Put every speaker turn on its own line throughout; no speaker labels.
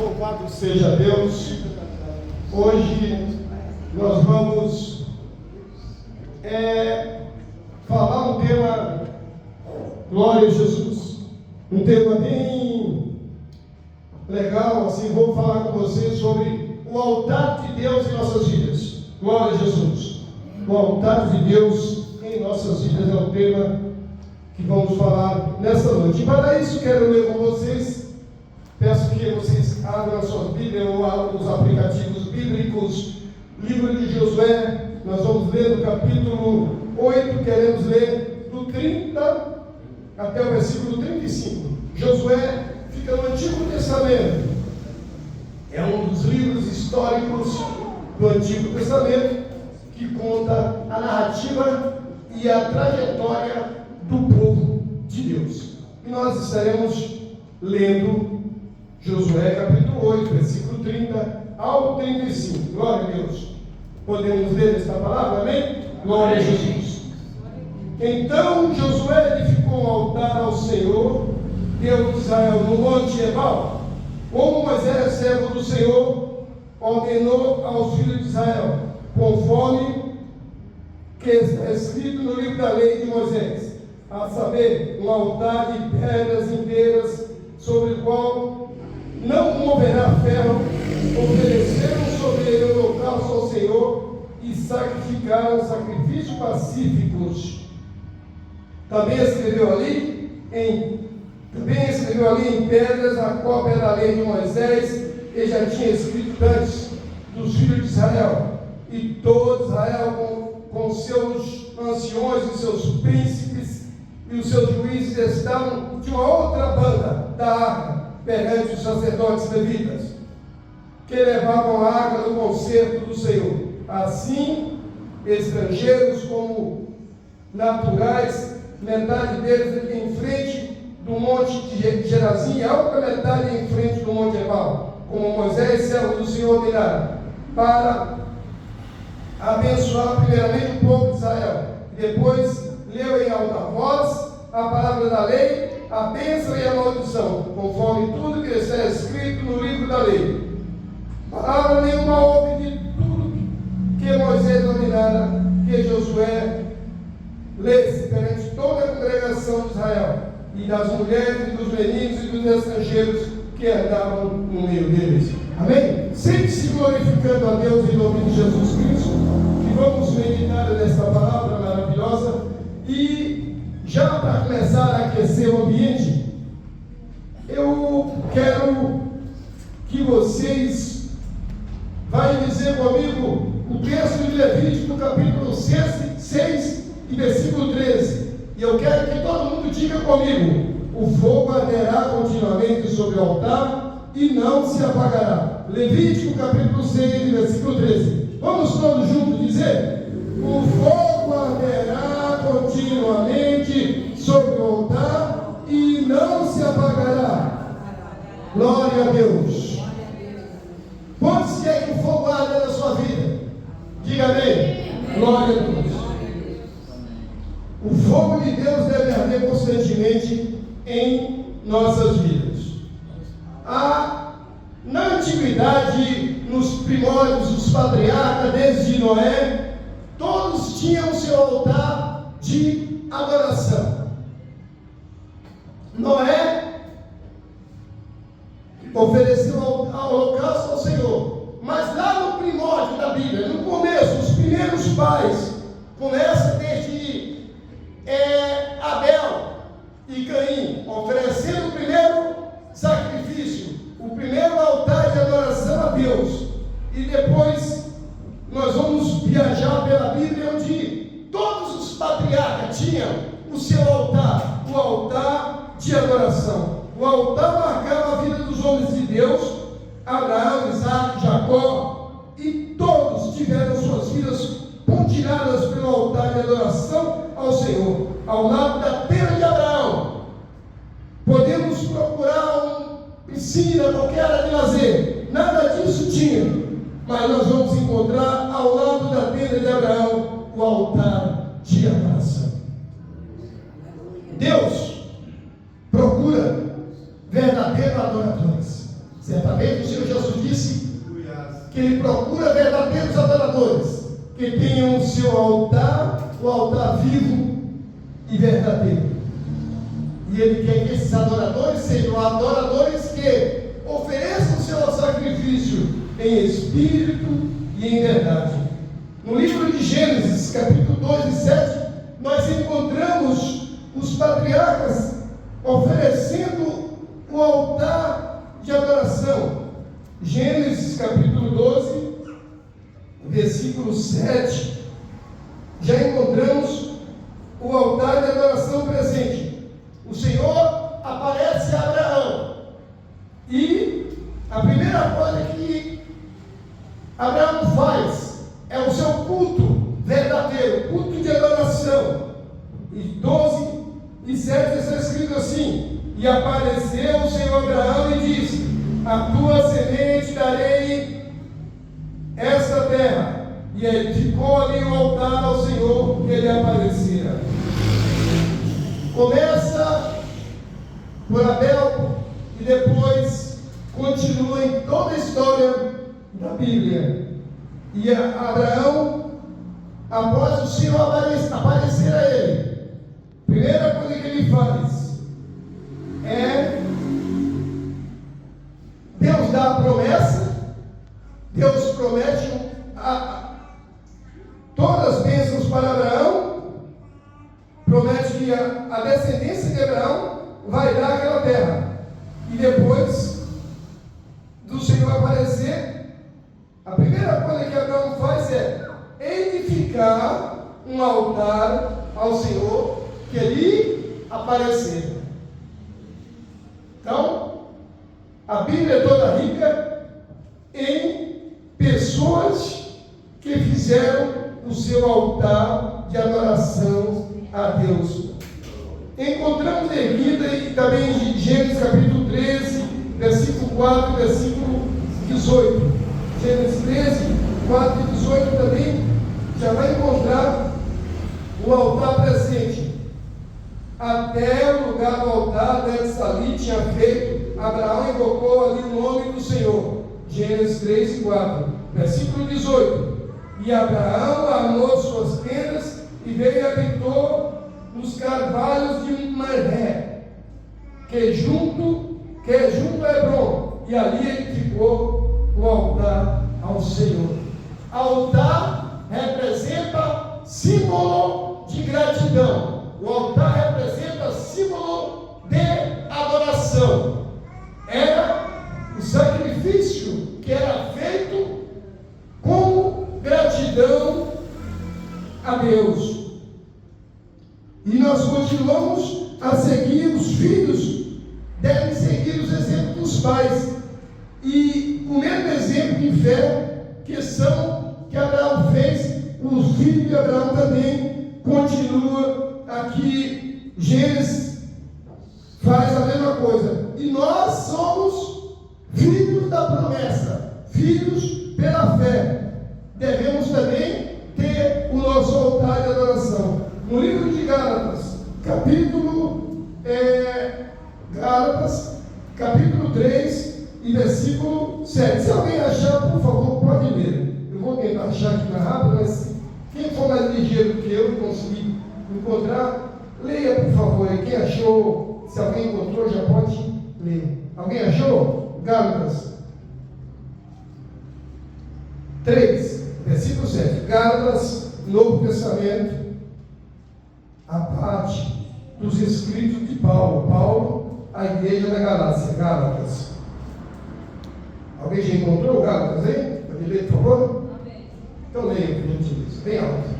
Louvado seja Deus. Hoje nós vamos falar um tema, glória a Jesus, um tema bem legal, assim, vou falar com vocês sobre o altar de Deus em nossas vidas. Glória a Jesus. O altar de Deus em nossas vidas é o tema que vamos falar nessa noite. E para isso quero ler com vocês. Peço que vocês abram a sua Bíblia ou os aplicativos bíblicos. Livro de Josué, nós vamos ler no capítulo 8, queremos ler do 30 até o versículo 35. Josué fica no Antigo Testamento. É um dos livros históricos do Antigo Testamento que conta a narrativa e a trajetória do povo de Deus. E nós estaremos lendo Josué capítulo 8, versículo 30 ao 35. Glória a Deus. Podemos ler esta palavra, amém? Glória a Jesus. Então Josué edificou um altar ao Senhor, Deus de Israel, no monte Ebal, como Moisés, servo do Senhor, ordenou aos filhos de Israel, conforme que está escrito no livro da lei de Moisés, a saber, um altar de pedras inteiras, sobre o qual não moverá ferro. Ofereceram sobre ele holocausto ao Senhor e sacrificaram sacrifícios pacíficos. Também escreveu ali em pedras a cópia da lei de Moisés, que já tinha escrito antes dos filhos de Israel. E todo Israel, com seus anciões e seus príncipes e os seus juízes, estavam de uma outra banda da arca, perante os sacerdotes levitas, que levavam a arca do concerto do Senhor. Assim, estrangeiros como naturais, metade deles em frente do monte de Gerazim, a outra metade em frente do monte Ebal, como Moisés, servo do Senhor, ordenara, para abençoar primeiramente o povo de Israel. Depois leu em alta voz a palavra da lei, a bênção e a maldição, conforme tudo que está escrito no livro da lei. Palavra nenhuma houve de tudo que Moisés dominara, que Josué lesse perante toda a congregação de Israel, e das mulheres, e dos meninos e dos estrangeiros que andavam no meio deles. Amém? Sempre se glorificando a Deus em nome de Jesus Cristo, que vamos meditar nesta palavra maravilhosa. E já para começar a aquecer o ambiente, eu quero que vocês vão dizer comigo o texto de Levítico, capítulo 6 e versículo 13. E eu quero que todo mundo diga comigo: o fogo arderá continuamente sobre o altar e não se apagará. Levítico, capítulo 6, versículo 13. Vamos todos juntos dizer: o fogo arderá continuamente sobre o altar e não se apagará. Glória a Deus. Quantos querem que o fogo arde na sua vida? Diga amém. Glória a Deus. O fogo de Deus deve arder constantemente em nossas vidas. Na antiguidade, nos primórdios dos patriarcas, desde Noé, todos tinham seu altar de adoração. Noé ofereceu holocausto ao Senhor, mas lá no primórdio da Bíblia, no começo, os primeiros pais, começa desde Abel e Caim, oferecendo o primeiro sacrifício, o primeiro altar de adoração a Deus. E depois nós vamos viajar pela Bíblia, onde todos os patriarcas tinham o seu altar, o altar de adoração. O altar marcava a vida dos homens de Deus, Abraão, Isaac, Jacó, e todos tiveram suas vidas pontilhadas pelo altar de adoração ao Senhor. Ao lado da tenda de Abraão, podemos procurar piscina, qualquer área de lazer, nada disso tinha, mas nós vamos encontrar ao lado da tenda de Abraão o altar de adoração. Deus procura verdadeiros adoradores. Certamente o Senhor Jesus disse que Ele procura verdadeiros adoradores, que tenham o seu altar, o altar vivo e verdadeiro. E Ele quer que esses adoradores sejam adoradores que ofereçam o seu sacrifício em espírito e em verdade. No livro de Gênesis, capítulo 2 e 7, nós encontramos os patriarcas oferecendo o altar de adoração. Gênesis capítulo 12, versículo 7, já encontramos o altar de adoração presente. O Senhor aparece a Abraão e a primeira coisa que Abraão faz é o seu culto verdadeiro, culto de adoração. E 12 e 7 está escrito assim: e apareceu o Senhor a Abraão e disse: a tua semente darei esta terra. E edificou ali o altar ao Senhor que lhe aparecera. Começa por Abel e depois continua em toda a história da Bíblia. E Abraão, após o Senhor aparecer a ele, a primeira coisa que ele faz é Deus dá a promessa. Deus promete todas as bênçãos para Abraão, promete que a descendência de Abraão vai dar aquela terra. E depois do Senhor aparecer, a primeira coisa que Abraão faz é edificar um altar ao Senhor que lhe aparecer. Então, a Bíblia é toda rica em pessoas que fizeram o seu altar de adoração a Deus. Encontramos erguida e também em Gênesis capítulo 13, versículo 4 e versículo 18. Gênesis 13, 4 e 18 também já vai encontrar o altar presente. Até o lugar do altar antes ali tinha feito, Abraão invocou ali o nome do Senhor. Gênesis 3 e 4, versículo 18. E Abraão armou suas tendas e veio e habitou nos carvalhos de Mamré, que é junto a Hebrom, e ali edificou o altar ao Senhor. Altar representa símbolo de gratidão. O altar representa símbolo de adoração. Era o sacrifício que era feito como gratidão a Deus. E nós continuamos a seguir. Os filhos devem seguir os exemplos dos pais. E o mesmo exemplo de fé que Abraão fez, os filhos de Abraão também continua aqui. Gênesis faz a mesma coisa. E nós somos filhos da promessa, filhos pela fé. Devemos também ter o nosso altar de adoração. No livro de Gálatas, capítulo 3 e versículo 7. Se alguém achar, por favor, pode ler. Eu vou tentar achar aqui mais rápido, mas quem for mais ligeiro do que eu e conseguir encontrar, leia, por favor. E quem achou, se alguém encontrou, já pode ler. Alguém achou? Gálatas 3, versículo 7. Gálatas, Novo Testamento, a parte dos escritos de Paulo. Paulo, a igreja da Galácia, Gálatas. Alguém já encontrou Gálatas aí? Pode ler, por favor? Amém. Então leia, por gentileza, bem alto.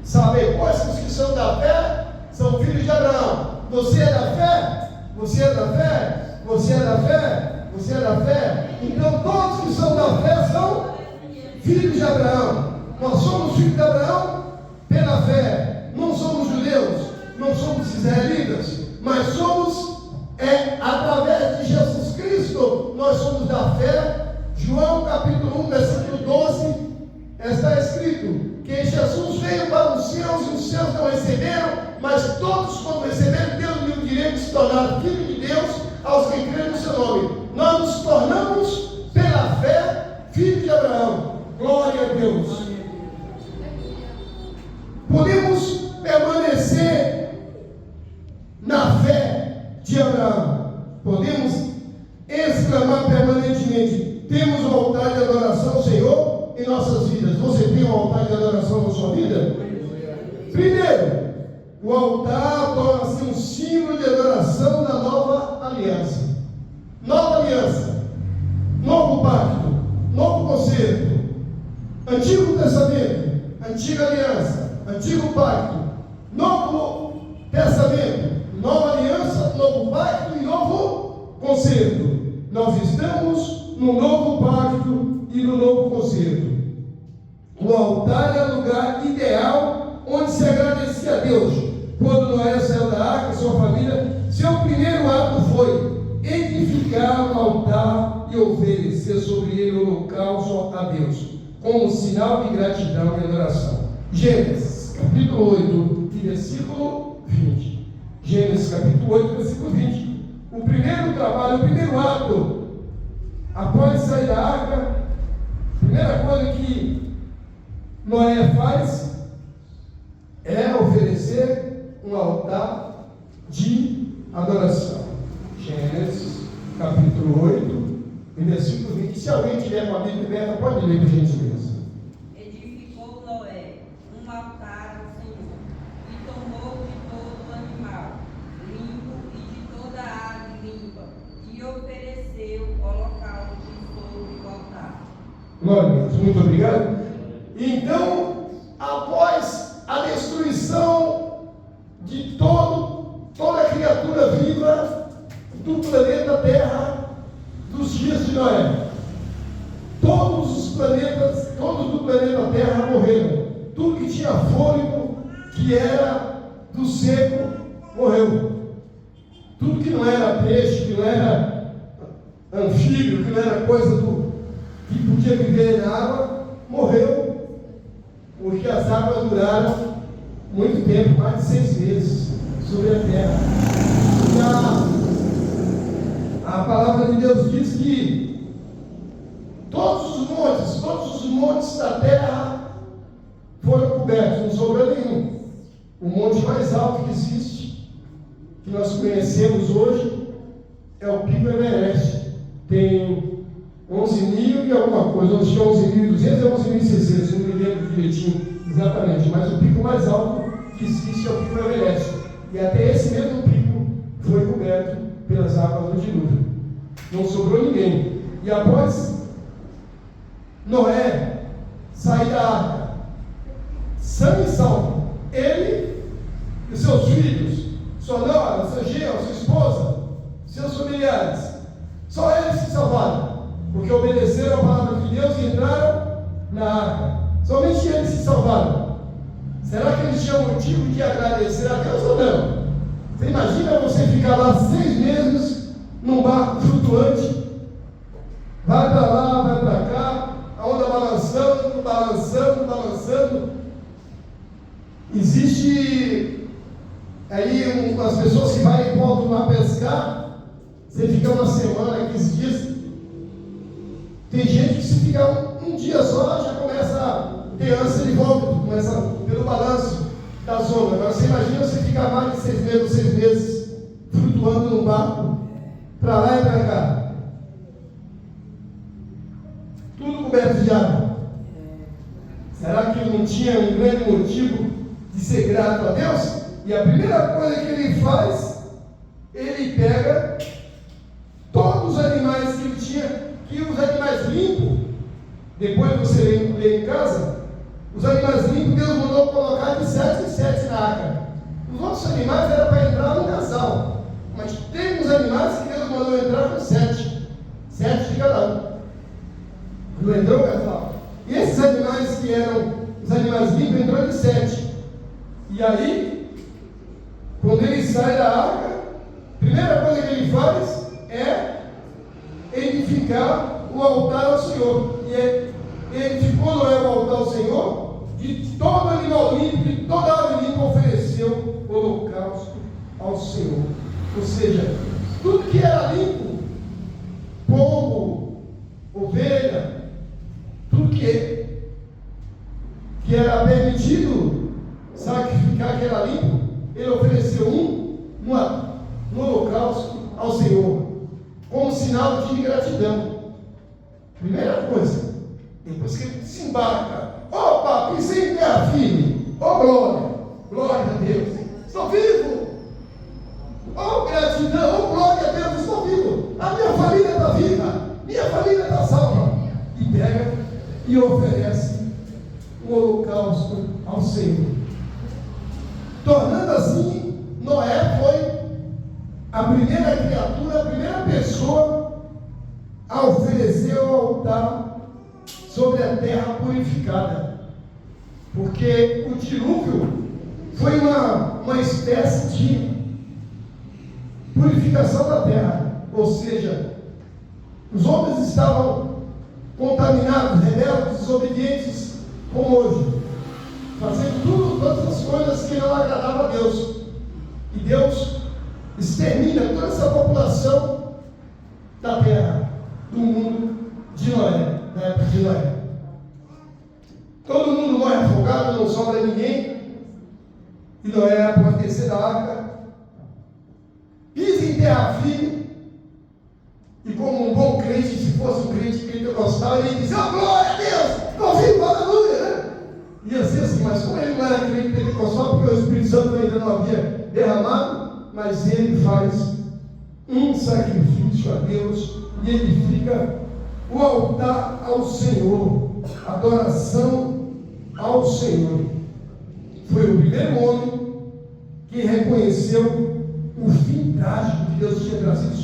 Saber
pois que os que são da fé são filhos de Abraão. Você é da fé? Você é da fé? Você é da fé? Você é da fé? Então todos que são da fé são filhos de Abraão. Nós somos filhos de Abraão pela fé. Não somos judeus, não somos israelitas, mas somos através de Jesus Cristo. Nós somos da fé. João capítulo 1, versículo 12, está escrito que Jesus veio para os seus e os seus não receberam, mas todos, quando receberam, Deus lhe o direito de se tornar filho de Deus aos que creem no seu nome. Nós nos tornamos, pela fé, filhos de Abraão. Glória a Deus. Podemos permanecer na fé de Abraão. Podemos exclamar permanentemente: temos um altar de adoração ao Senhor em nossas vidas. Você tem um altar de adoração na sua vida? Primeiro, o altar torna-se um símbolo de adoração da nova aliança. Nova aliança, novo pacto, novo concerto, Antigo Testamento, Antiga Aliança, Antigo Pacto, Novo Testamento, Nova Aliança, Novo Pacto e Novo Concerto. Nós estamos no Novo Pacto e no Novo Concerto. O altar é o lugar ideal onde se agradecia a Deus. Quando Noé saiu da arca, sua família, seu primeiro ato foi edificar um altar e oferecer sobre ele o holocausto a Deus, como sinal de gratidão e adoração. Gênesis, capítulo 8, versículo 20. Gênesis, capítulo 8, versículo 20. O primeiro trabalho, o primeiro ato, após sair da arca, a primeira coisa que Noé faz é oferecer um altar de adoração. Gênesis, capítulo 8, versículo 20. Se alguém tiver uma Bíblia aberta, pode ler, por gentileza.
Edificou Noé um altar ao Senhor, e tomou de todo animal limpo e de toda ave limpa, e ofereceu o holocausto sobre o altar.
Glória a Deus, muito obrigado. Então, após a destruição de toda criatura viva do planeta Terra, dos dias de Noé, todos os planetas, todos do planeta Terra morreram. Tudo que tinha fôlego, que era do seco, morreu. Tudo que não era peixe, que não era anfíbio, que não era coisa que podia viver na água, morreu, porque as águas duraram muito tempo, mais de 6 meses, sobre a terra. A palavra de Deus diz que todos os montes da terra foram cobertos, não sobrou nenhum. O monte mais alto que existe, que nós conhecemos hoje, é o Pico Everest. Tem 11.000 e alguma coisa, acho que 11.200 ou 11.600, não me lembro direitinho exatamente, mas o pico mais alto que existe é o Pico Everest. E até esse mesmo pico foi coberto pelas águas do dilúvio. Não sobrou ninguém. E após Noé sair da arca, são e salvo, ele e seus filhos, sua nora, seu genro, sua esposa, seus familiares, só eles se salvaram, porque obedeceram a palavra de Deus e entraram na arca. Somente eles se salvaram. Será que eles tinham motivo de agradecer a Deus ou não? Você imagina você ficar lá 6 meses num barco flutuante, vai para lá, vai para cá, a onda balançando, balançando, balançando. Existe aí as pessoas que vão em volta do mar pescar, você fica uma semana, 15 dias. Tem gente que se ficar um dia só, já começa a ter ânsia de vômito, começa pelo balanço da zona. Agora você imagina você ficar mais de 6 meses flutuando num barco, para lá e para cá, tudo coberto de água. Será que ele não tinha um grande motivo de ser grato a Deus? E a primeira coisa que ele faz, ele pega todos os animais que ele tinha, que os animais limpos, depois você lê em casa, os animais limpos Deus mandou colocar de 7 em 7 na arca. Os outros animais era para entrar no casal, mas tem uns animais que Deus mandou entrar com 7 de cada um. Não entrou o casal. E esses animais que eram os animais limpos entrou de 7. E aí, quando ele sai da arca, a primeira coisa que ele faz é edificar o altar ao Senhor. E edificou Noé o altar ao Senhor, de todo animal limpo, de toda ave limpa Senhor. Ou seja, tudo que era limpo, pombo, ovelha, tudo que era permitido sacrificar, que era limpo, ele ofereceu no holocausto ao Senhor, como sinal de gratidão. Primeira coisa, depois que ele se embarca, opa, pisei em terra firme, glória a Deus, estou vivo, gratidão, glória a Deus, estou vivo, a minha família está viva, minha família está salva, e pega e oferece o holocausto ao Senhor, tornando assim, Noé foi a primeira criatura, a primeira pessoa a oferecer o altar sobre a terra purificada, porque o dilúvio foi uma espécie de purificação da terra, ou seja, os homens estavam contaminados, rebeldes, desobedientes, como hoje, fazendo todas as coisas que não agradavam a Deus, e Deus extermina toda essa população da terra, do mundo de Noé, da época de Noé. Todo mundo morre afogado, não sobra ninguém, e Noé, após descer da arca, pisa em terra firme, e como um bom crente, se fosse um crente pentecostal, ele diz: oh, glória a Deus, estou vivo, aleluia, né? Ia ser assim, mas como ele não era crente pentecostal, porque o Espírito Santo ainda não havia derramado, mas ele faz um sacrifício a Deus e edifica o altar ao Senhor, adoração ao Senhor. Foi o primeiro homem que reconheceu o fim trágico que Deus tinha trazido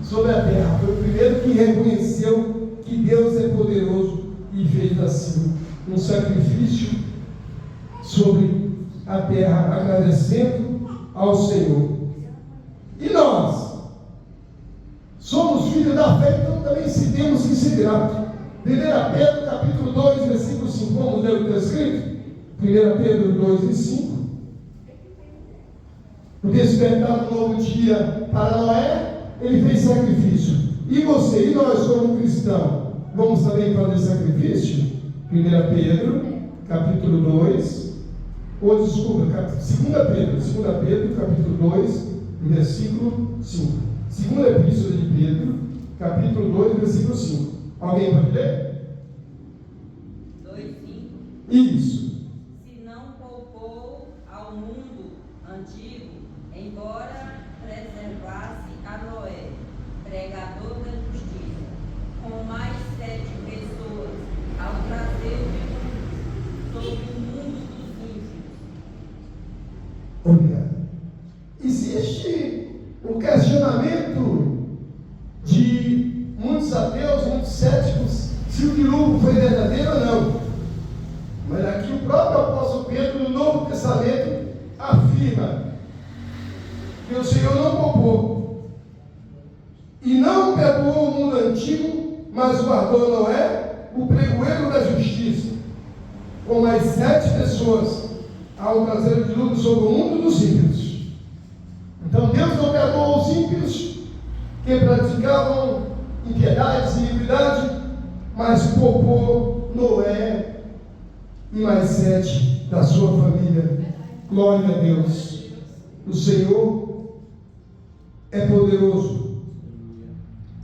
sobre a terra. Foi o primeiro que reconheceu que Deus é poderoso e fez assim um sacrifício sobre a terra, agradecendo ao Senhor. E nós somos filhos da fé, então também temos que ser gratos. 1 Pedro capítulo 2, versículo 5, vamos ler o que está escrito? 1 Pedro 2 e 5. O despertar do novo dia para Noé, ele fez sacrifício. E você, e nós como cristãos, vamos também fazer sacrifício? 1 Pedro, capítulo 2, ou desculpa, 2 Pedro, capítulo 2, versículo 5. Segunda epístola de Pedro, capítulo 2, versículo 5. Alguém pode ler?
2:5.
Isso.
Se não poupou ao mundo antigo, embora preservasse a Noé, pregador da justiça, com mais 7 pessoas, ao trazer o dilúvio sobre o mundo dos ímpios.
Obrigado. Existe o questionamento de muitos ateus, muitos céticos, se o dilúvio foi verdadeiro ou não. Mas aqui o próprio apóstolo Pedro, no Novo Testamento, afirma que o Senhor não poupou e não perdoou o mundo antigo, mas guardou Noé, o pregoeiro da justiça, com mais 7 pessoas, ao trazer o dilúvio sobre o mundo dos ímpios. Então Deus não perdoou os ímpios que praticavam impiedade, iniquidade, mas poupou Noé e mais 7 da sua família. Glória a Deus. O Senhor é poderoso.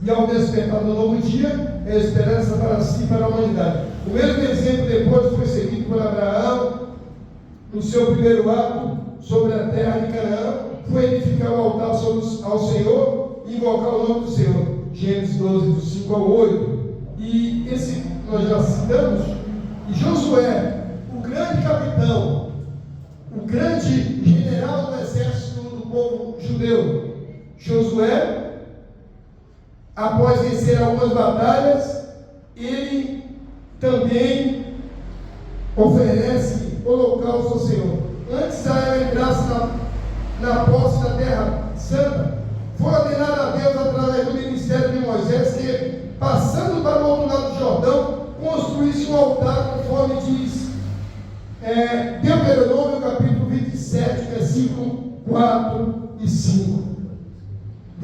E ao despertar do novo dia, é esperança para si e para a humanidade. O mesmo exemplo depois foi seguido por Abraão, no seu primeiro ato sobre a terra de Canaã, foi edificar o altar ao Senhor e invocar o nome do Senhor. Gênesis 12, do 5 ao 8. E esse nós já citamos. E Josué, o grande capitão, o grande general do exército do povo judeu, Josué, após vencer algumas batalhas, ele também oferece holocausto ao Senhor. Antes Israel entrasse na posse da terra santa, foi ordenado a Deus através do ministério de Moisés que, passando para o outro lado do Jordão, construísse um altar, conforme diz Deuteronômio capítulo 27, versículo 4 e 5.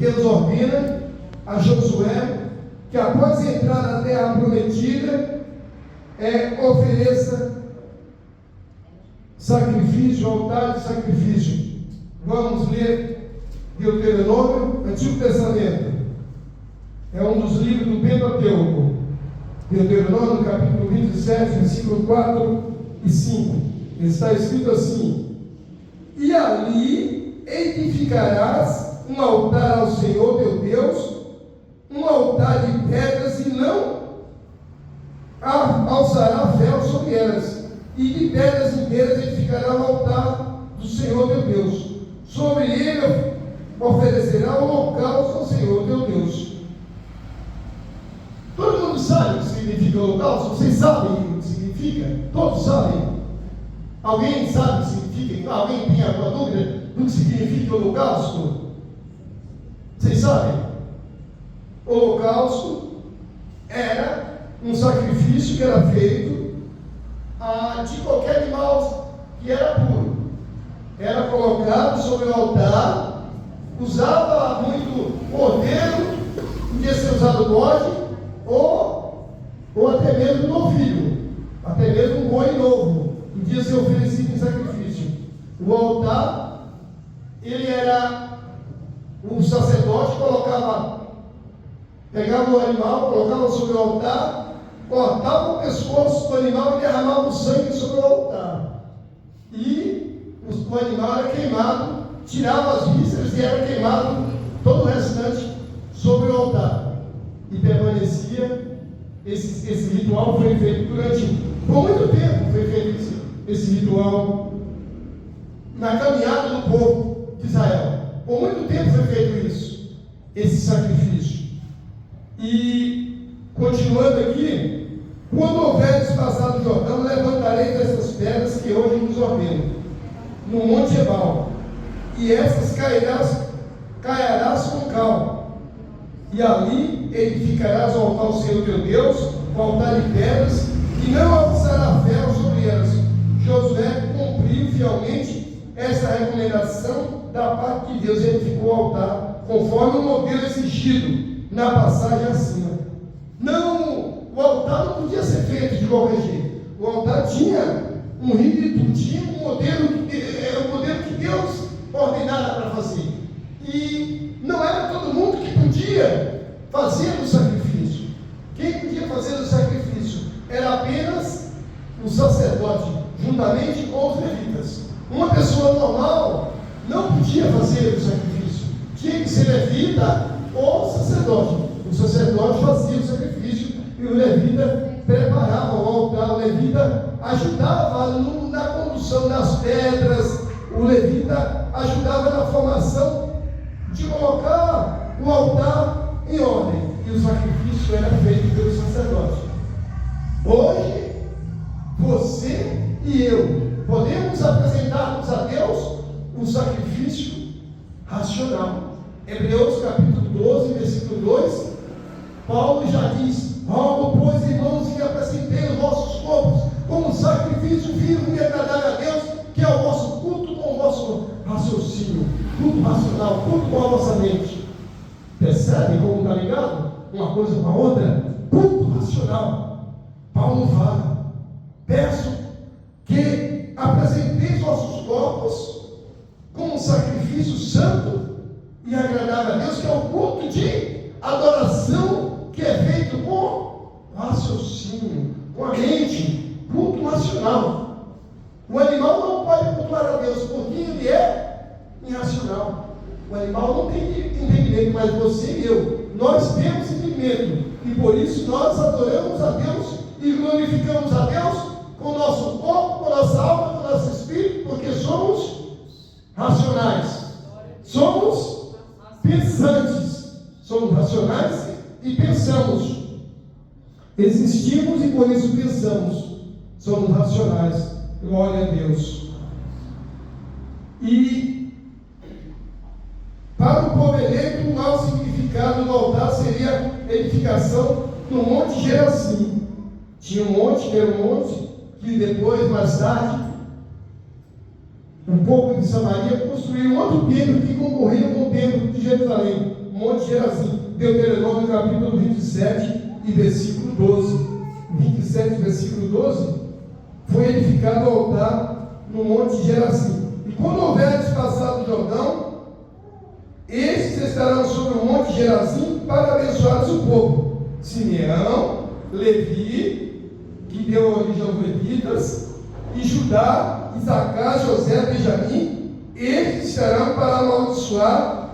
Deus ordena a Josué que após entrar na terra prometida, ofereça sacrifício, altar de sacrifício. Vamos ler Deuteronômio, Antigo Testamento. É um dos livros do Pentateuco. Deuteronômio, capítulo 27, versículo 4 e 5. Está escrito assim: e ali edificarás um altar ao Senhor teu Deus, um altar de pedras, e não alçará véu sobre elas, e de pedras inteiras edificará o altar do Senhor teu Deus. Sobre ele oferecerá o holocausto ao Senhor teu Deus. Todo mundo sabe o que significa holocausto? Vocês sabem o que significa? Todos sabem? Alguém sabe o que significa? Alguém tem alguma dúvida do que significa holocausto? Vocês sabem? Holocausto era um sacrifício que era feito de qualquer animal que era puro. Era colocado sobre o altar, usava muito cordeiro, podia ser usado bode, ou até mesmo novilho, até mesmo um boi novo, podia ser oferecido em sacrifício. O altar, ele era, o sacerdote pegava o animal, colocava sobre o altar, cortava o pescoço do animal e derramava o sangue sobre o altar. E o animal era queimado, tirava as vísceras e era queimado todo o restante sobre o altar. E permanecia, esse ritual foi feito por muito tempo foi feito esse ritual na caminhada do povo de Israel. Por muito tempo foi feito isso, esse sacrifício. E, continuando aqui, quando houveres passado o Jordão, levantarei dessas pedras que hoje nos ordeno, no monte Ebal, e essas cairás com cal, e ali edificarás o altar ao Senhor teu Deus, o altar de pedras, e não alçará véu sobre elas. Josué cumpriu fielmente essa recomendação da parte de Deus, e edificou o altar conforme o modelo exigido na passagem acima. Não, o altar não podia ser feito de qualquer jeito. O altar tinha um rito, tinha um modelo que Deus ordenara para fazer. E não era todo mundo que podia fazer o sacrifício. Quem podia fazer o sacrifício era apenas o sacerdote, juntamente com os levitas. Uma pessoa normal não podia fazer o sacrifício. Tinha que ser levita ou sacerdote. O sacerdote fazia o sacrifício e o levita preparava o altar. O levita ajudava na condução das pedras. O levita ajudava na formação de colocar o altar em ordem. E o sacrifício era feito pelo sacerdote. Hoje, você e eu podemos apresentarmos a Deus um sacrifício racional. Hebreus capítulo 12, versículo 2, Paulo já diz: rogo, pois, irmãos, que apresentei os vossos corpos como sacrifício vivo e agradável a Deus, que é o vosso culto com o vosso raciocínio, culto racional, culto com a vossa mente. Percebe como está ligado? Uma coisa com a outra? Culto racional. Paulo fala: peço que apresenteis vossos corpos como um sacrifício santo e agradável a Deus, que é o culto de adoração, que é feito com raciocínio, com a mente, culto racional. O animal não pode cultuar a Deus, porque ele é irracional. O animal não tem entendimento, mas você e eu, nós temos entendimento, e por isso nós adoramos a Deus e glorificamos a Deus com o nosso corpo, com a nossa alma, com o nosso espírito, porque somos racionais, somos pensantes, somos racionais e pensamos, existimos e por isso pensamos, somos racionais. Glória a Deus. E para o povo eleito, o mau significado do altar seria a edificação no Monte Gerazim. Tinha um monte, que era um monte que depois, mais tarde, o povo de Samaria construiu outro templo que concorria com o templo de Jerusalém, o Monte Gerazim. Deuteronômio capítulo 27 e versículo 12. 27, versículo 12, foi edificado o altar no Monte Gerazim. E quando houveres passado o Jordão, estes estarão sobre o Monte Gerazim para abençoares o povo. Simeão, Levi, que deu origem aos levitas, e Judá, Isacar, José, Benjamim, estes estarão para amaldiçoar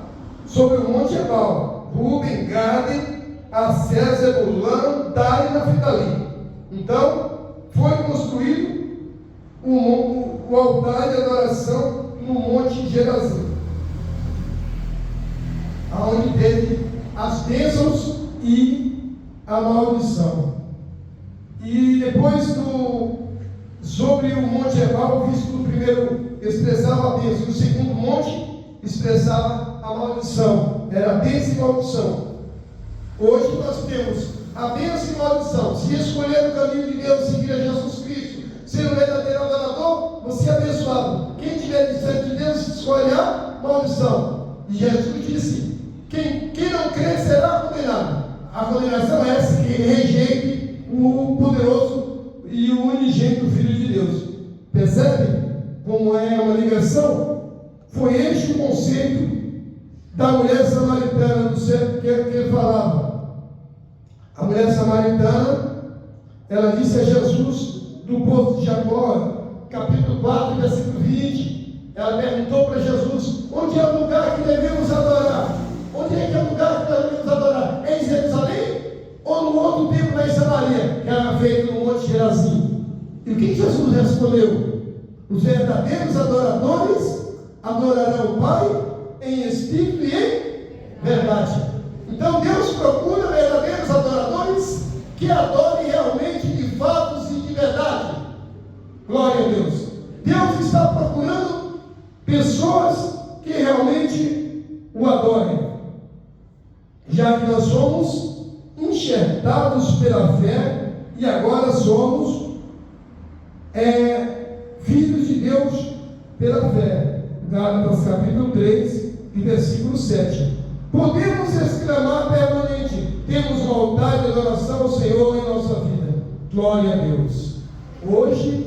sobre o Monte Ebal. Ruben, Gade, Asser, Zebulão, Dan e Naphtali. Então, foi construído o altar de adoração no Monte Gerazim, aonde teve as bênçãos e a maldição. E depois sobre o Monte Ebal, visto que o primeiro expressava a bênção, e o segundo monte expressava a maldição. Era bênção e maldição. Hoje nós temos a bênção e maldição. Se escolher o caminho de Deus, seguir a Jesus Cristo, ser um verdadeiro adorador, você é abençoado. Quem estiver distante de Deus, escolhe a maldição. E Jesus disse: quem não crer será condenado. A condenação é essa, que rejeite o poderoso e o unigênito Filho de Deus. Percebe como é uma ligação? Foi este o conceito da mulher samaritana do céu que ele falava. A mulher samaritana, ela disse a Jesus, do poço de Jacó, capítulo 4, versículo 20, ela perguntou para Jesus: onde é o lugar que devemos adorar? Onde é que é o lugar que nós devemos adorar? É em Jerusalém? Ou no outro templo lá em Samaria, que era feito no Monte Gerazim? E o que Jesus respondeu? Os verdadeiros adoradores adorarão o Pai em espírito e em verdade. Então Deus procura verdadeiros adoradores que adorem realmente de fatos e de verdade. Glória a Deus. Deus está procurando pessoas que realmente o adorem, já que nós somos enxertados pela fé e agora somos filhos de Deus pela fé. Gálatas capítulo 3 e versículo 7. Podemos exclamar permanente: temos um altar de adoração ao Senhor em nossa vida. Glória a Deus. Hoje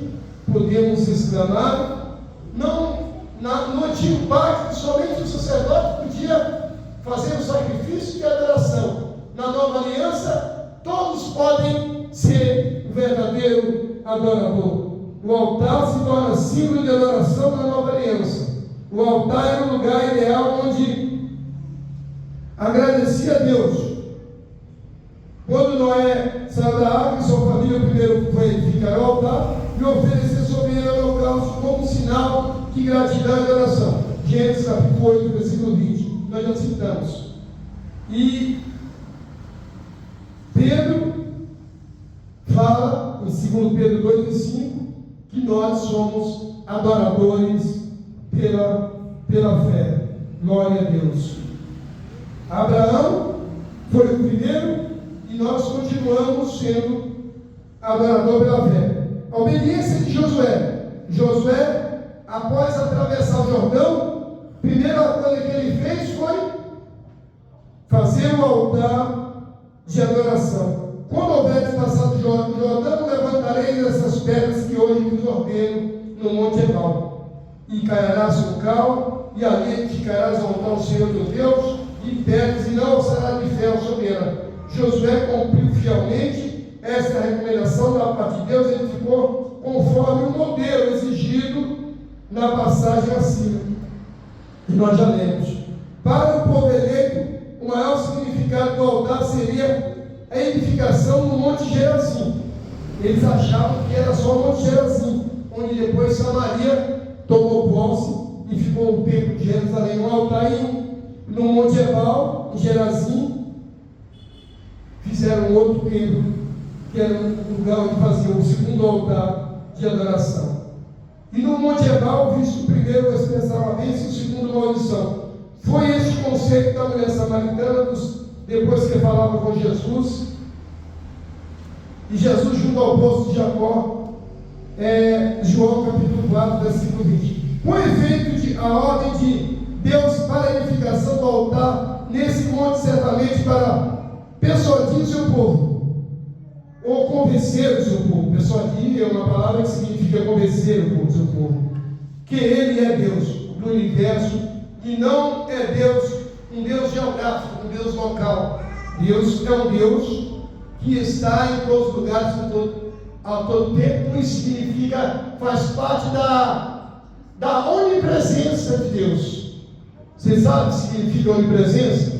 podemos exclamar, no antigo pacto somente o sacerdote podia fazer o sacrifício de adoração. Na nova aliança, todos podem ser o verdadeiro adorador. O altar se torna símbolo de adoração na nova aliança. O altar era o lugar ideal onde agradecia a Deus. Quando Noé saiu da arca, sua família primeiro foi edificar o altar e oferecer sobre ele o holocausto como sinal de gratidão e adoração. Gênesis capítulo 8, versículo 20. Nós já citamos. E Pedro fala, em 2 Pedro 2 e 5, que nós somos adoradores pela fé. Glória a Deus. Abraão foi o primeiro e nós continuamos sendo adorador pela fé. A obediência de Josué. Josué, após atravessar o Jordão, a primeira coisa que ele fez foi fazer um altar de adoração. Quando houver passado o Jordão, levantarei essas pedras que hoje vos ordeno no Monte Ebal. E cairás no cal, e ali edificarás altar ao Senhor teu Deus, de pedras, e não alçarás de ferro sobre ela. Josué cumpriu fielmente esta recomendação da parte de Deus. Ele ficou conforme o modelo exigido na passagem acima. E nós já lemos. Para o povo eleito, o maior significado do altar seria a edificação no Monte Gerazim. Eles achavam que era só o Monte Gerazim, onde depois Samaria tomou posse e ficou o templo de Jerusalém, um altar no Monte Ebal, em Gerazim. Fizeram outro templo, que era um lugar onde faziam o segundo altar de adoração. E no Monte Ebal, visto primeiro expressar a bênção e o segundo maldição. Foi este conceito da mulher samaritana, depois que falava com Jesus. E Jesus, junto ao poço de Jacó, João capítulo 4, versículo 20. Com efeito, a ordem de Deus para a edificação do altar nesse Monte justamente para persuadir o seu povo, ou convencer o seu povo. Persuadir é uma palavra que significa convencer o seu povo, que Ele é Deus do universo e não é Deus, um Deus geográfico, um Deus local. Deus é um Deus que está em todos os lugares, a todo tempo. Isso significa, faz parte da onipresença de Deus. Você sabe o que significa onipresença?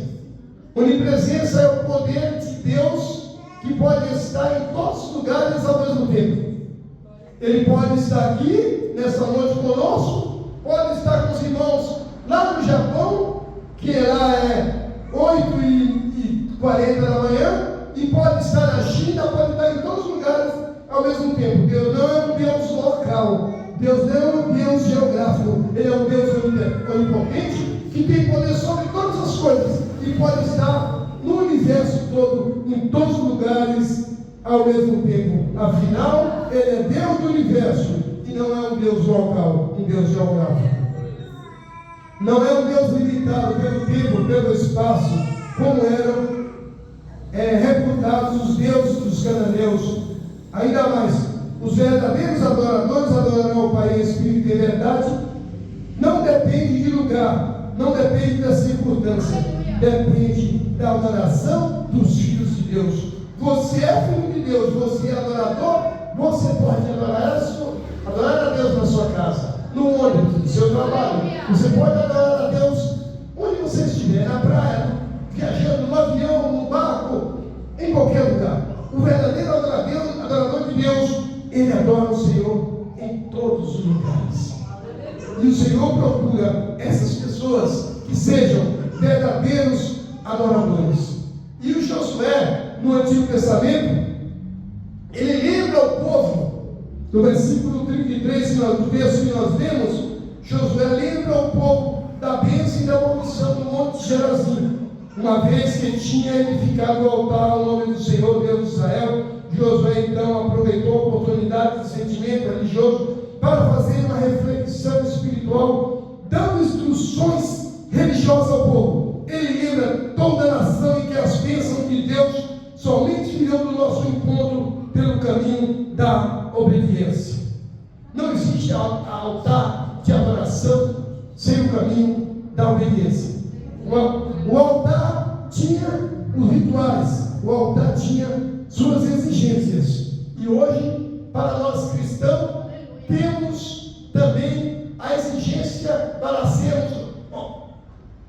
Onipresença é o poder de Deus que pode estar em todos os lugares ao mesmo tempo. Ele pode estar aqui, nessa noite conosco, pode estar com os irmãos lá no Japão, que lá é 8h40 da manhã, e pode estar na China, pode estar em todos os lugares ao mesmo tempo. Deus não é um Deus local, Deus não é um Deus geográfico, Ele é um Deus onipotente, que tem poder sobre todas as coisas, e pode estar no universo todo, em todos os lugares ao mesmo tempo. Afinal, Ele é Deus do universo, e não é um Deus local, um Deus geográfico. Não é um Deus limitado pelo tempo, pelo espaço, como eram reputados os deuses dos cananeus. Ainda mais, os verdadeiros adoradores adorarão o Pai em espírito e em verdade. Não depende de lugar, não depende da circunstância, depende da adoração dos filhos de Deus. Você é filho de Deus, você é adorador, você pode adorar a Deus na sua casa, no ônibus, no seu trabalho. Você pode adorar a Deus onde você estiver, na praia, viajando no avião, no barco, em qualquer lugar. O verdadeiro adorador de Deus, ele adora o Senhor em todos os lugares. E o Senhor procura essas pessoas que sejam verdadeiros adoradores. E o Josué, no Antigo Testamento, ele lembra o povo, no versículo 33, do texto que nós lemos, Josué lembra o povo da bênção e da maldição do Monte Gerazim. Uma vez que tinha edificado o altar ao nome do Senhor, Deus de Israel, Josué então aproveitou a oportunidade de sentimento religioso para fazer uma reflexão espiritual, dando instruções religiosas ao povo. Ele lembra toda a nação em que as bênçãos de Deus somente virão do nosso encontro pelo caminho da obediência. Não existe altar de adoração sem o caminho da obediência. O altar tinha os rituais, o altar tinha suas exigências. E hoje, para nós cristãos, temos também a exigência para sermos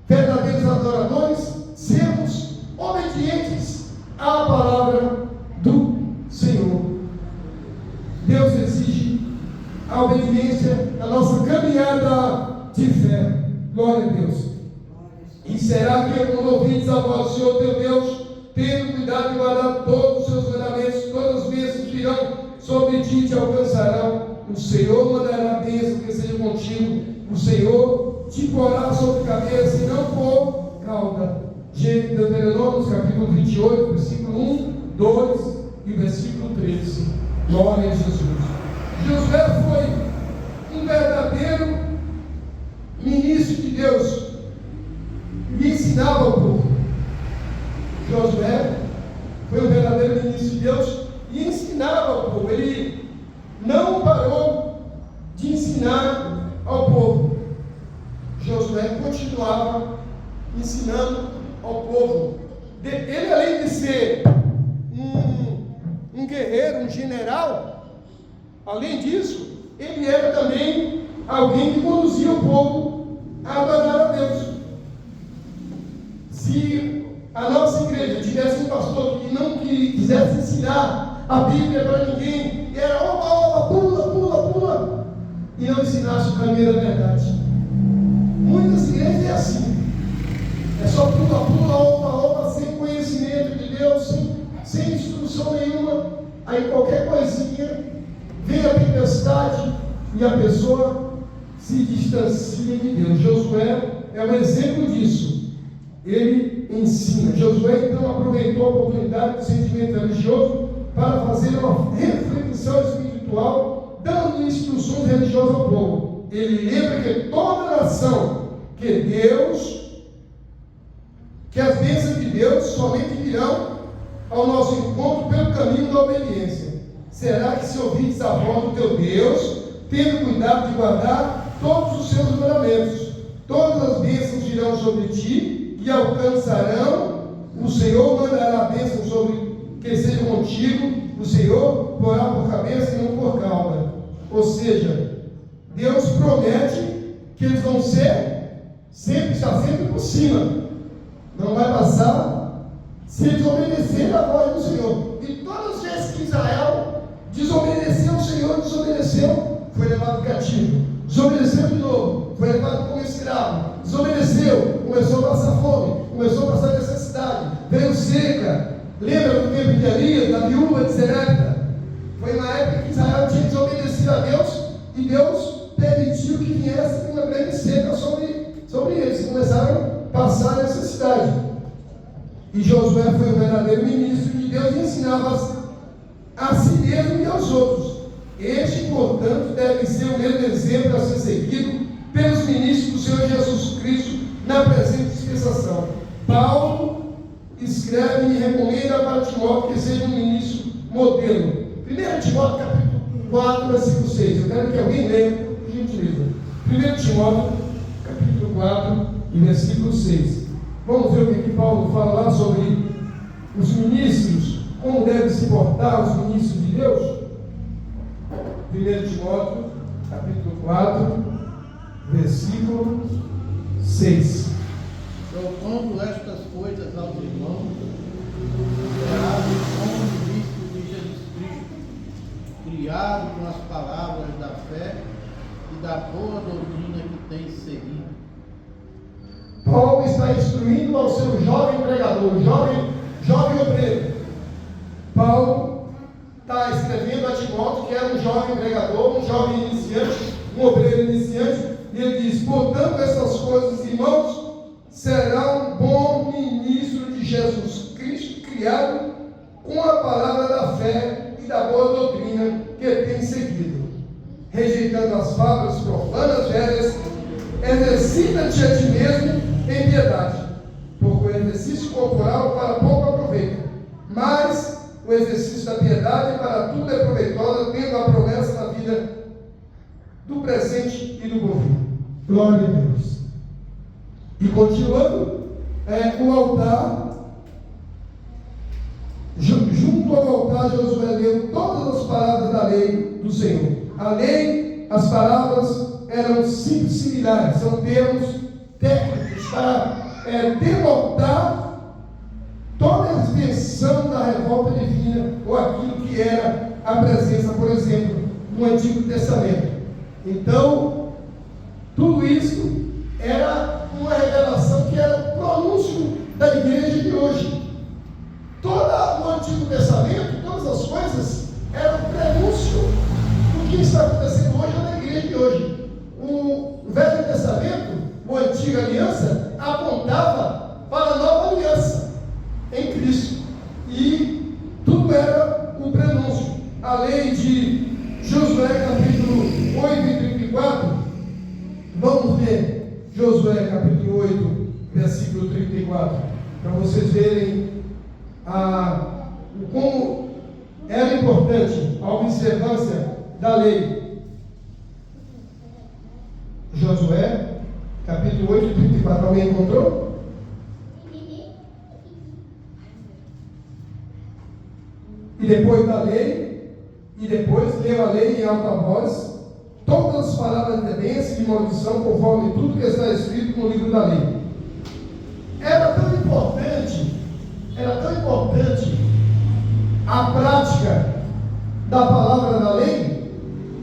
verdadeiros adoradores, sermos obedientes à palavra do Senhor. Deus exige a obediência na nossa caminhada de fé. Glória a Deus. E será que quando ouvides a voz do Senhor teu Deus, tendo cuidado de guardar todos os seus mandamentos, todas as bênçãos virão sobre ti e te alcançarão. O Senhor mandará a bênção que seja contigo. O Senhor te porá sobre a cabeça e não por cauda. Deuteronômio capítulo 28, versículo 1, 2 e versículo 13. Glória a Jesus. Josué foi um verdadeiro ministro de Deus e ensinava o povo. Josué foi um verdadeiro ministro de Deus e ensinava ao povo. Ele não parou de ensinar ao povo. Josué continuava ensinando ao povo. Ele, além de ser um guerreiro, um general, além disso, ele era também alguém que conduzia o povo a adorar a Deus. Se a nossa igreja tivesse um pastor que não quisesse ensinar a Bíblia para ninguém, era oba, pula, e não ensinasse o caminho da verdade. Muitas igrejas é assim. É só pula, oba, sem conhecimento de Deus, sem instrução nenhuma. Aí qualquer coisinha, vem a tempestade e a pessoa se distancia de Deus. Josué é um exemplo disso. Ele ensina. Josué então aproveitou a oportunidade do sentimento religioso para fazer uma reflexão espiritual, dando instruções religiosas ao povo. Ele lembra que toda nação, que as bênçãos de Deus ao nosso encontro pelo caminho da obediência. Será que se ouvides a voz do teu Deus, tendo cuidado de guardar todos os seus mandamentos, todas as bênçãos virão sobre ti e alcançarão, o Senhor mandará a bênção sobre que seja contigo, o Senhor porá por cabeça e não por cauda. Ou seja, Deus promete que eles vão estar sempre por cima, não vai passar se eles obedecerem a voz do Senhor. E todas as vezes que Israel desobedeceu o Senhor, foi levado cativo, desobedeceu de novo, foi levado como escravo, desobedeceu, começou a passar fome, começou a passar necessidade, veio seca. Lembra do tempo de Elias, da viúva de Serepta? Foi na época que Israel tinha desobedecido a Deus, e Deus permitiu que viesse uma grande seca sobre eles, começaram a passar necessidade. E Josué foi o verdadeiro ministro de Deus e ensinava a si mesmo e aos outros. Este, portanto, deve ser o mesmo exemplo a ser seguido pelos ministros do Senhor Jesus Cristo na presente dispensação. Paulo escreve e recomenda para Timóteo que seja um ministro modelo. 1 Timóteo capítulo 4, versículo 6. Eu quero que alguém leia, por gentileza. 1 Timóteo capítulo 4 e versículo 6. Vamos ver o que Paulo fala lá sobre os ministros, como devem se portar os ministros de Deus. 1 Timóteo capítulo 4, versículo 6.
Propondo estas coisas aos irmãos, esperados como ministro de Jesus Cristo, criado com as palavras da fé e da boa doutrina que tem seguido.
Paulo está instruindo ao seu jovem pregador, jovem obreiro. Paulo está escrevendo a Timóteo, que era um jovem pregador, um jovem iniciante, um obreiro iniciante, e ele diz: portanto, essas coisas, irmãos, será um bom ministro de Jesus Cristo, criado com a palavra da fé e da boa doutrina que tem seguido. Rejeitando as fábulas profanas velhas, exercita-te a ti mesmo em piedade, porque o exercício corporal para pouco aproveita, mas o exercício da piedade para tudo é proveitosa, tendo a promessa da vida do presente e do porvir. Glória a Deus. E continuando, o altar, junto ao altar, Josué leu todas as palavras da lei do Senhor. A lei, as palavras eram similares, são termos técnicos para denotar toda a expressão da revolta divina, ou aquilo que era a presença, por exemplo, no Antigo Testamento. Então, tudo isso era uma revelação que era o pronúncio da igreja de hoje. Todo o Antigo Testamento, todas as coisas, eram o prenúncio do que está acontecendo hoje na igreja de hoje. O Velho Testamento, a Antiga Aliança, apontava para a Nova Aliança em Cristo. E tudo era o prenúncio. A lei de Josué, capítulo 8 e 34, vamos ver Josué capítulo 8, versículo 34, para vocês verem como era importante a observância da lei. Josué capítulo 8, 34, alguém encontrou? E depois da lei, e depois leu a lei em alta voz, todas as palavras de bênção e de maldição, conforme tudo que está escrito no livro da lei. Era tão importante a prática da palavra da lei,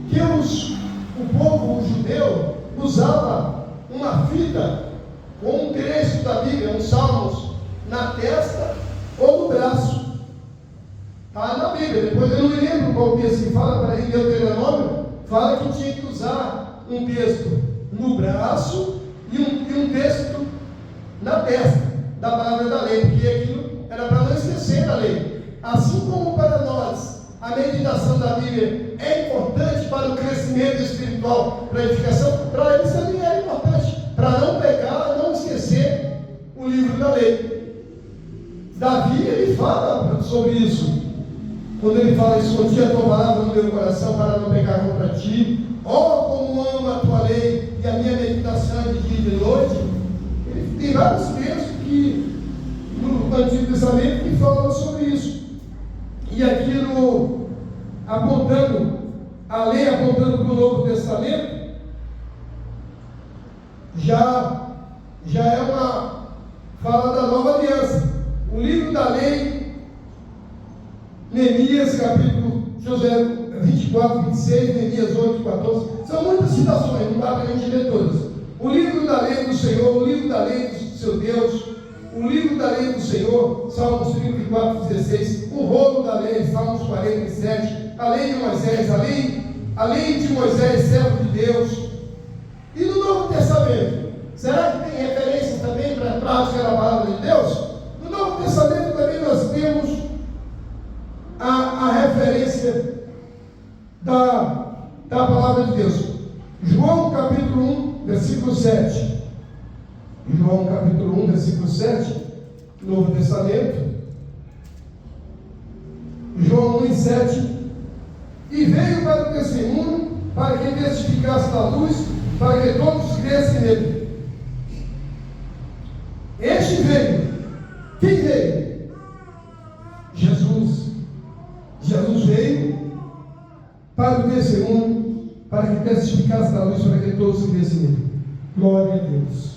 que o povo judeu usava uma fita com um trecho da Bíblia, uns salmos, na testa ou no braço. Está na Bíblia, depois eu não me lembro qual texto que fala, para em Deuteronômio, fala que tinha que usar um texto no braço e um texto na testa da palavra da lei, porque aquilo era para não esquecer da lei. Assim como para nós a meditação da Bíblia é importante para o crescimento espiritual, para a edificação, para eles também é importante, para não pecar, não esquecer o livro da lei. Davi, ele fala fala sobre isso. Quando ele fala, escondi a tua palavra no meu coração para não pecar contra ti. Ó, como amo a tua lei e a minha meditação de dia e de noite. Ele tem vários textos que, no Antigo Testamento que falam sobre isso. E aqui apontando, a lei apontando para o Novo Testamento, já é uma fala da nova aliança. O livro da lei, Neemias capítulo 24, 26, Neemias 8, 14, são muitas citações, não dá para a gente ler todas. O livro da lei do Senhor, o livro da lei do seu Deus, o livro da lei do Senhor, Salmos 34, 16, o rolo da lei, Salmos 47, a lei de Moisés, a lei de Moisés, servo de Deus. E no Novo Testamento, será que tem referência também para a prática da palavra de Deus? No Novo Testamento também nós temos a referência da palavra de Deus. João capítulo 1, versículo 7. João capítulo 1, versículo 7, Novo Testamento. João 1, 7. E veio para o testemunho, para que testificasse da luz, para que todos crescem nele. Este veio. Quem veio? Jesus. Jesus veio para o testemunho, para que testificasse da luz, para que todos crescem nele. Glória a Deus.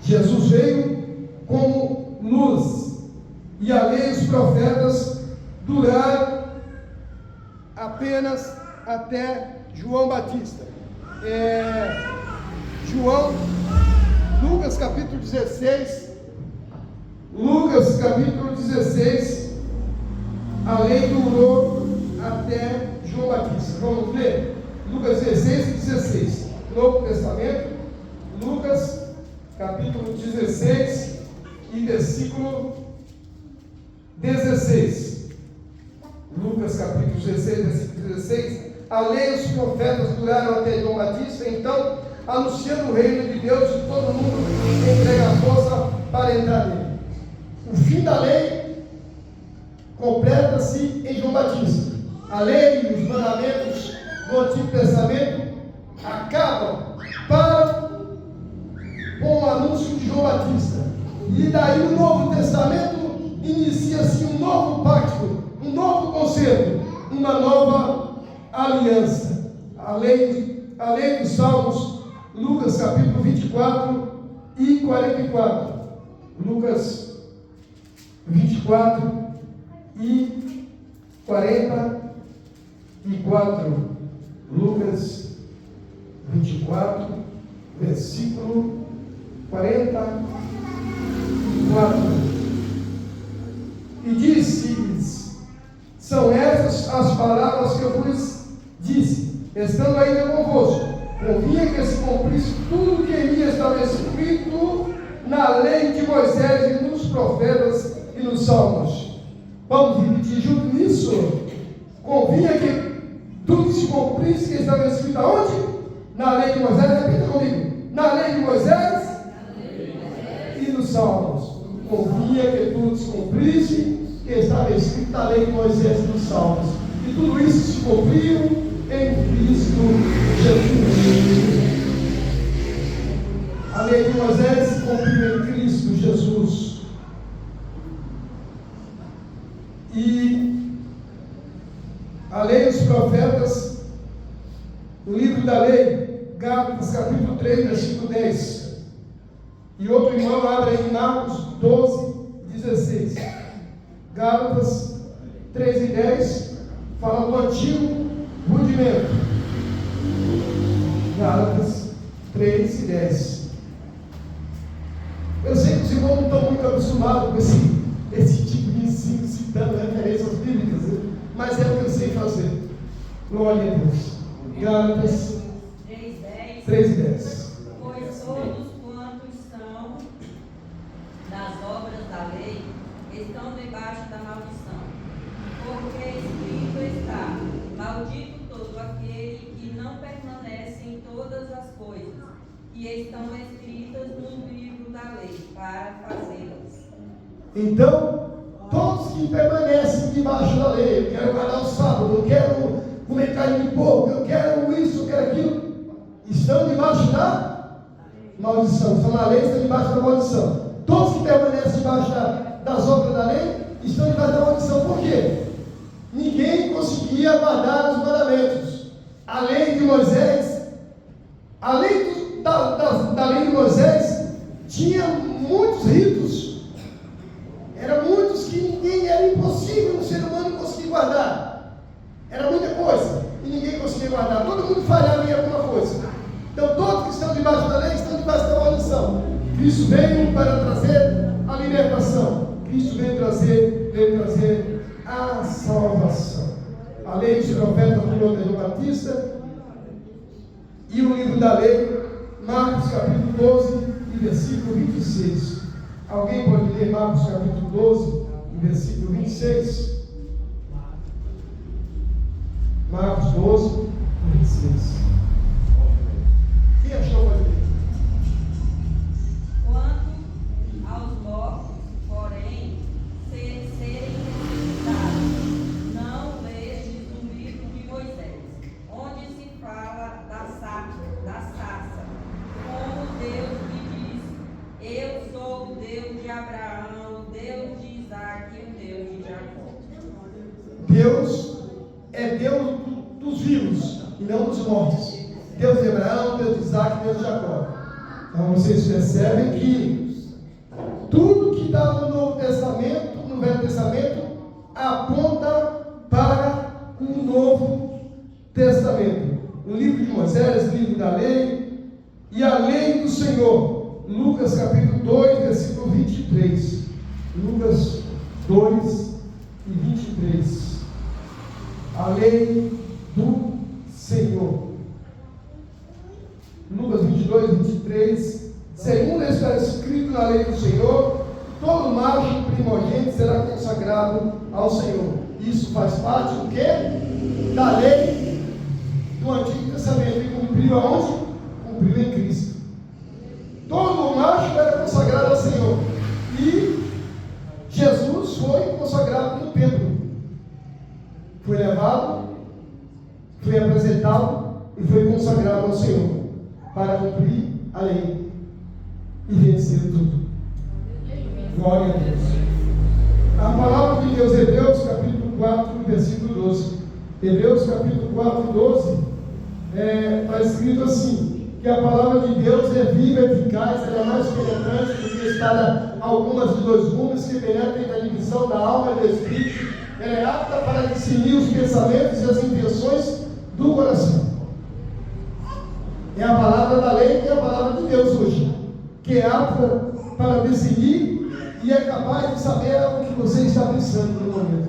Jesus veio como luz, e a lei e os profetas duraram apenas até João Batista. Lucas capítulo 16, a lei durou até João Batista. Vamos ler? Lucas 16, Novo Testamento, Lucas capítulo 16 e versículo 16. Lucas capítulo 16, versículo 16. A lei e os profetas duraram até João Batista, então, anunciando o reino de Deus, e todo mundo entrega a força para entrar nele. O fim da lei completa-se em João Batista. A lei e os mandamentos do Antigo Testamento acabam com o anúncio de João Batista. E daí o Novo Testamento inicia-se um novo pacto, um novo concerto, uma nova aliança. A lei dos Salmos, Lucas capítulo 24 e 44. Lucas 24 e 44. Lucas 24, versículo 44. E disse-lhes: são essas as palavras que eu vos disse, estando ainda convosco. Convinha que se cumprisse tudo que em mim estava escrito na lei de Moisés e nos profetas e nos salmos. Vamos repetir junto nisso? Convinha que tudo se cumprisse que estava escrito aonde? Na lei de Moisés. Repita comigo: na lei de Moisés e nos salmos. Convinha que tudo se cumprisse que estava escrito na lei de Moisés e nos salmos. E tudo isso se cumpriu em Cristo Jesus. A lei de Moisés se cumpriu em Cristo Jesus. E a lei dos profetas, o livro da lei, Gálatas capítulo 3, versículo 10. E outro irmão abre em Marcos 12, 16. Gálatas 3 e 10 fala do antigo rudimento. Gálatas 3 e 10. Eu sei que os irmãos não estão muito acostumados com esse tipo de ensino, citando referências bíblicas, né? Mas é o que eu sei fazer. Glória a Deus. Gálatas 3 e 10.
Pois todos quantos são das obras da lei estão debaixo da maldição. Porque escrito está: maldito todo aquele que não permanece em todas as coisas que estão escritas no livro da lei, para fazê-las.
Então, todos todos que permanecem debaixo da lei, eu quero guardar o sábado, eu quero comer carne de porco, eu quero isso, eu quero aquilo, estão debaixo da maldição. Estão na lei, estão debaixo da maldição. Todos que permanecem debaixo das obras da lei estão debaixo da maldição. Por quê? Ninguém conseguia guardar os mandamentos. A lei de Moisés, além da lei de Moisés, tinha muitos ritos. Eram muitos que era impossível um ser humano conseguir guardar. Era muita coisa e ninguém conseguia guardar. Todo mundo falhava em alguma coisa. Então todos que estão debaixo da lei estão debaixo da maldição. Cristo veio para trazer a libertação. Cristo veio trazer a salvação. A lei dos profetas do João Batista e o livro da lei, Marcos capítulo 12 e versículo 26. Alguém pode ler Marcos capítulo 12 e versículo 26? Marcos 12 e 26. Quem achou pode ler?
Quanto aos mortos, porém, serem ressuscitados, não lestes no livro de Moisés, onde se fala da sarça, como Deus lhe disse: eu sou o Deus de Abraão, o Deus de Isaac e o Deus de Jacó.
Deus é Deus dos vivos e não dos mortos. Deus de Abraão, Deus de Isaac, Deus de Jacó. Então vocês percebem que tudo que está no Novo Testamento, no Velho Testamento, aponta para o Novo Testamento. O livro de Moisés, o livro da lei e a lei do Senhor. Lucas capítulo 2, versículo 23. Lucas 2 e 23. A lei do Senhor. Lucas 22, 23. Segundo está escrito na lei do Senhor, todo macho primogênito será consagrado ao Senhor. Isso faz parte do quê? Da lei do Antigo Testamento. E cumpriu aonde? Cumpriu em Cristo. Todo macho era consagrado ao Senhor. E Jesus foi consagrado no templo. Foi levado, foi apresentado e foi consagrado ao Senhor para cumprir a lei e vencer tudo. Glória a Deus. A palavra de Deus, Hebreus capítulo 4, versículo 12. Hebreus capítulo 4, 12, está escrito assim: que a palavra de Deus é viva e eficaz, ela é mais penetrante do que espada algumas de dois gumes, que penetra entre a divisão da alma e do espírito. Ela é apta para discernir os pensamentos e as intenções do coração. É a palavra da lei e é a palavra de Deus hoje, que é apta para decidir e é capaz de saber o que você está pensando no momento.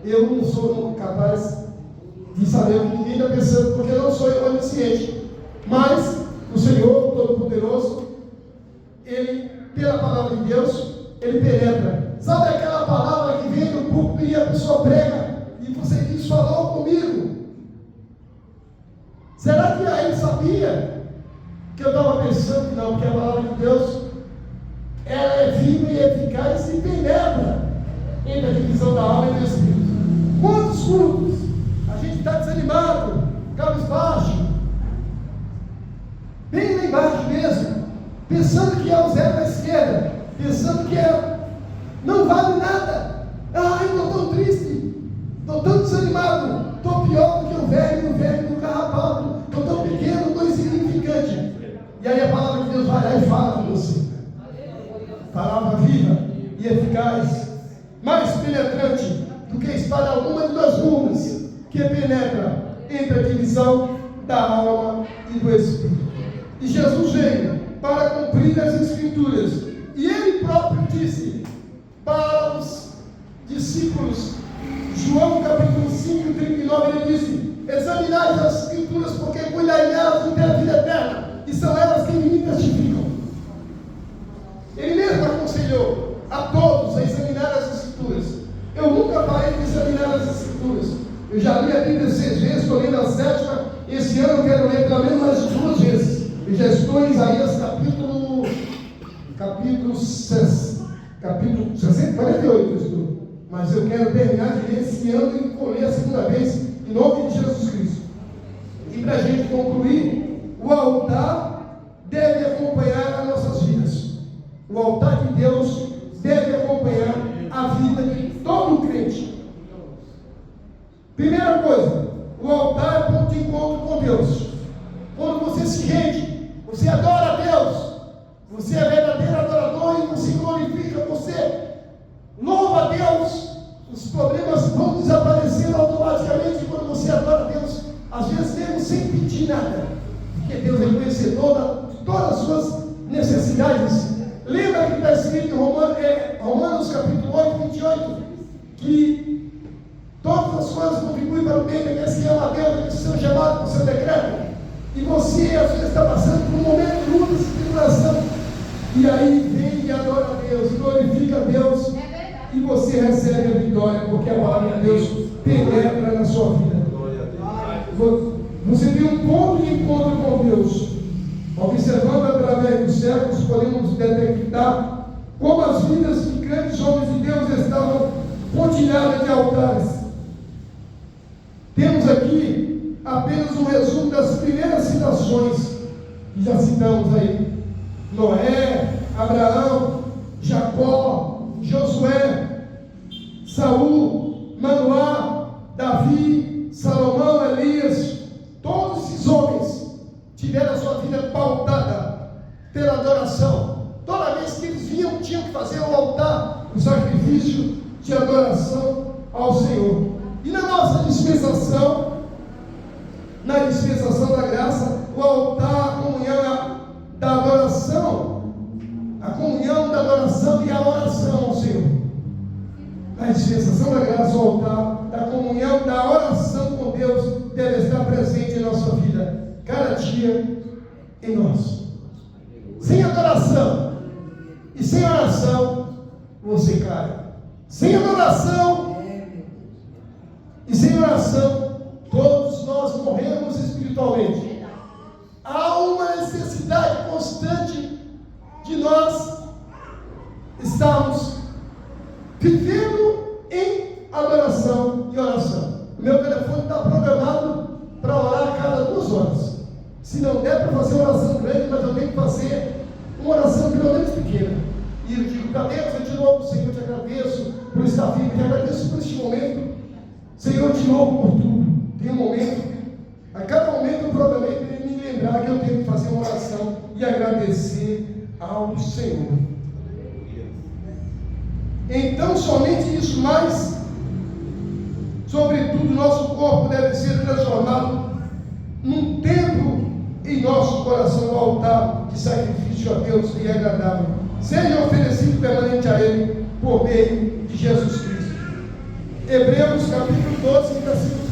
Eu não sou capaz de saber o que ninguém está pensando, porque eu não sou onisciente. Mas o Senhor Todo-Poderoso, Ele, pela palavra de Deus, Ele penetra. Sabe aquela palavra que vem no púlpito e a pessoa prega e você diz: falou comigo? Será que aí sabia que eu estava pensando que não? Porque a palavra de Deus, ela é viva e eficaz e penetra entre a divisão da alma e do espírito. Quantos cultos a gente está desanimado, cabisbaixo, bem lá embaixo mesmo, pensando que é o zero à esquerda, pensando que não vale nada. Ai, estou tão triste, estou tão desanimado, estou pior do que o velho do carrapato, estou tão pequeno, estou insignificante. E aí a palavra de Deus vai lá e fala com você. Palavra viva e eficaz, mais penetrante do que espada alguma de duas gumes, que penetra entre a divisão da alma e do espírito. E Jesus veio para cumprir as Escrituras. E Ele próprio disse para os discípulos, João capítulo 5, 39, Ele disse: examinai as Escrituras, porque cuidai nelas de ter a vida eterna, e são elas que me testificam. Ele mesmo aconselhou a todos a examinar as Escrituras. Eu nunca parei de examinar as Escrituras. Eu já li a Bíblia 6 vezes, estou lendo a 7ª. Esse ano eu quero ler pelo menos mais 2 vezes. Eu já estou em Isaías capítulo 48, eu estou. Mas eu quero terminar de ler esse ano e colher a segunda vez, em nome de Jesus Cristo. E para a gente concluir, o altar deve acompanhar as nossas vidas. O altar de Deus deve acompanhar a vida de todo crente. Primeira coisa, o altar é ponto de encontro com Deus. Quando você se rende, você adora a Deus, você é verdadeiro adorador e você glorifica, você louva a Deus, os problemas vão desaparecendo automaticamente quando você adora a Deus, às vezes mesmo sem pedir nada, porque Deus é conhecedor de todas as suas necessidades. Lembra que está escrito em Romanos capítulo 8, 28, que todas as coisas contribuem para o bem daqueles que amam a Deus, que são chamados por seu decreto. E você às vezes está passando por um momento de luta, de tribulação, e aí vem e adora a Deus, glorifica a Deus, e você recebe a vitória, porque a palavra de Deus penetra na sua vida. Você tem um ponto de encontro com Deus. Observando através dos séculos, podemos detectar como as vidas de grandes homens de Deus estavam rodeadas de altares. Temos aqui apenas um resumo das primeiras citações que já citamos aí: Noé, Abraão, Jacó, Josué, Saul, Manoá, Davi, Salomão, Elias. Todos esses homens tiveram a sua vida pautada pela adoração. Toda vez que eles vinham, tinham que fazer o altar, o sacrifício de adoração ao Senhor. E na nossa dispensação, na dispensação da graça, o altar, a comunhão da adoração, a comunhão da adoração e a oração ao Senhor. Na dispensação da graça, o altar da comunhão da oração com Deus deve estar presente em nossa vida, cada dia em nós. Sem adoração e sem oração, você cai. Sem adoração e sem oração, todos nós morremos espiritualmente. Há uma necessidade constante de nós estarmos vivendo em adoração e oração. O meu telefone está programado para orar a cada 2 horas. Se não der para fazer uma oração grande, mas eu tenho que fazer uma oração pelo menos pequena. E eu digo para Deus, eu de novo, Senhor, eu te agradeço por estar vivo, te agradeço por este momento, Senhor, de novo por tudo. Tem um momento, a cada momento eu provavelmente me lembrar que eu tenho que fazer uma oração e agradecer ao Senhor. Então, somente isso, mas, sobretudo, nosso corpo deve ser transformado num templo em nosso coração, um altar de sacrifício a Deus e agradável, seja oferecido permanente a Ele por meio de Jesus Cristo. Hebreus capítulo 12, versículo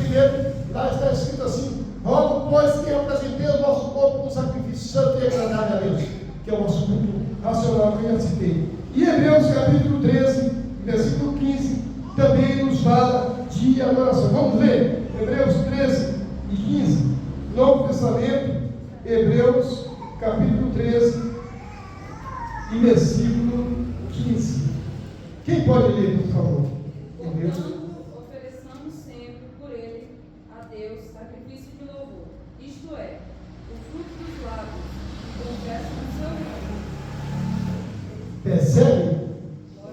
1, lá está escrito assim: rogo, pois, que apresentei o nosso corpo como sacrifício santo e agradável a Deus, que é o nosso culto racional que eu já citei. E Hebreus capítulo 13, versículo 15, também nos fala de adoração. Vamos ver, Hebreus 13 e 15, Novo Testamento, Hebreus capítulo 13 e versículo 15. Quem pode ler, por favor? Hebreus.
Ofereçamos sempre por ele a Deus sacrifício de louvor, isto é, o fruto dos lábios, que confessam o seu nome.
Percebe?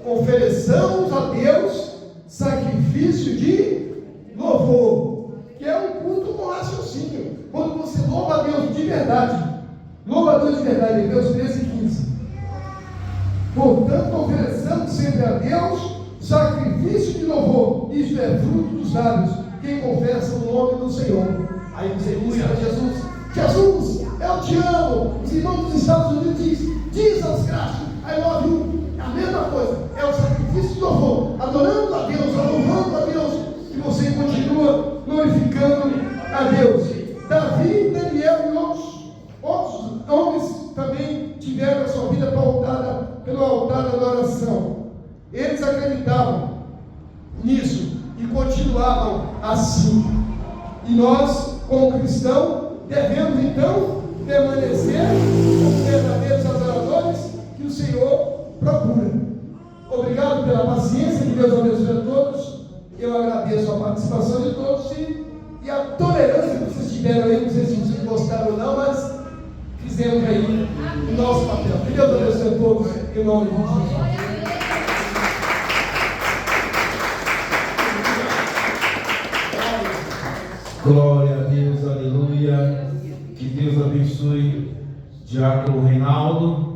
Ofereçamos a Deus sacrifício de louvor, que é um culto com raciocínio. Quando você louva a Deus de verdade, louva a Deus de verdade, Hebreus 13 e 15. Portanto, ofereçamos sempre a Deus sacrifício de louvor, isto é, fruto dos lábios, quem confessa o nome do Senhor. Aí você diz para Jesus: Jesus, eu te amo. Os irmãos dos Estados Unidos dizem: Jesus Christ, I love you. É a mesma coisa, é o sacrifício de louvor, adorando a Deus, louvando a Deus, e você continua glorificando a Deus. Davi, Daniel e outros homens também tiveram a sua vida pautada pelo altar da adoração. Eles acreditavam nisso e continuavam assim. E nós, como cristãos, devemos então permanecer como verdadeiros adoradores que o Senhor procura. Obrigado pela paciência, que Deus abençoe a todos. participação de todos e a tolerância que vocês tiveram aí, não sei se vocês gostaram ou não, mas fizemos aí o nosso papel. Que Deus abençoe a todos, em nome de Jesus.
Glória a Deus, aleluia. Que Deus abençoe Diácono Reinaldo.